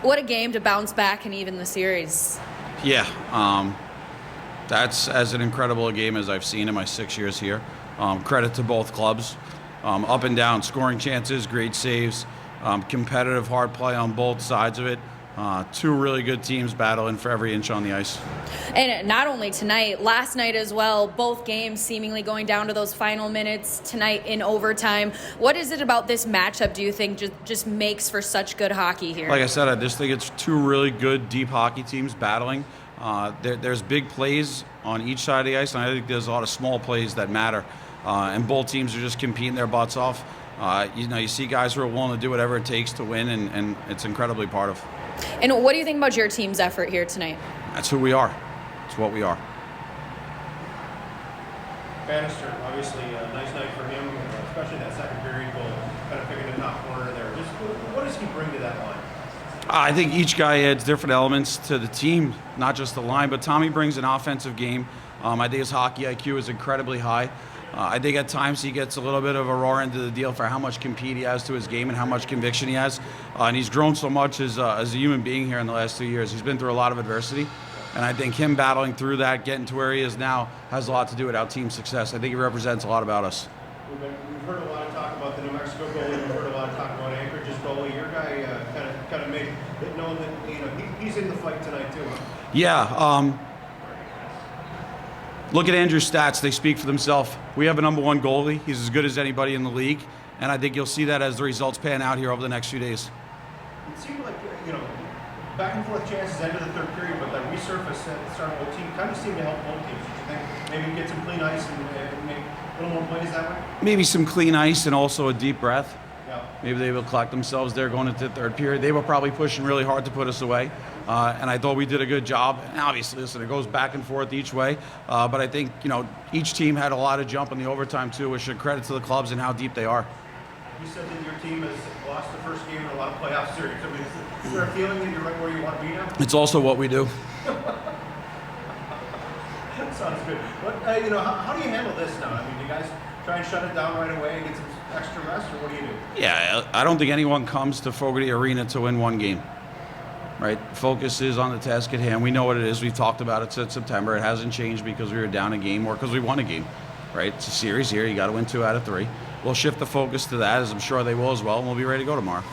What a game to bounce back and even the series. Yeah, that's as an incredible a game as I've seen in my 6 years here. Credit to both clubs. Up and down, scoring chances, great saves, competitive hard play on both sides of it. Two really good teams battling for every inch on the ice. And not only tonight, last night as well, both games seemingly going down to those final minutes, tonight in overtime. What is it about this matchup do you think just makes for such good hockey here? Like I said, I just think it's two really good deep hockey teams battling. There's big plays on each side of the ice, and I think there's a lot of small plays that matter. And both teams are just competing their butts off. You see guys who are willing to do whatever it takes to win, and it's incredibly part of. And what do you think about your team's effort here tonight? That's who we are. It's what we are. Bannister, obviously a nice night for him, especially that second period goal, kind of picking the top corner there. Just what does he bring to that line? I think each guy adds different elements to the team, not just the line, but Tommy brings an offensive game. I think his hockey IQ is incredibly high. I think at times he gets a little bit of a roar into the deal for how much compete he has to his game and how much conviction he has. And he's grown so much as a human being here in the last 2 years. He's been through a lot of adversity. And I think him battling through that, getting to where he is now, has a lot to do with our team's success. I think he represents a lot about us. We've heard a lot of talk about the New Mexico goalie. We've heard a lot of talk about Anchorage's goalie. Your guy kind of made it known that he's in the fight tonight too. Huh? Yeah. Look at Andrew's stats. They speak for themselves. We have a number one goalie. He's as good as anybody in the league. And I think you'll see that as the results pan out here over the next few days. It seemed like, back and forth chances end of the third period, but that resurface at the start of OT kind of seemed to help both teams. Do you think maybe get some clean ice and make a little more plays that way? Maybe some clean ice and also a deep breath. Yeah. Maybe they will collect themselves there going into the third period. They were probably pushing really hard to put us away. And I thought we did a good job. And obviously, listen, it goes back and forth each way. But I think, each team had a lot of jump in the overtime, too, which should credit to the clubs and how deep they are. You said that your team has lost the first game in a lot of playoff series. I mean, is there a feeling that you're right where you want to be now? It's also what we do. Sounds good. But, how do you handle this now? I mean, do you guys try and shut it down right away and get some extra rest, or what do you do? Yeah, I don't think anyone comes to Fogarty Arena to win one game. Right? Focus is on the task at hand. We know what it is. We've talked about it since September. It hasn't changed because we were down a game or because we won a game. Right? It's a series here. You got to win 2 out of 3. We'll shift the focus to that, as I'm sure they will as well, and we'll be ready to go tomorrow.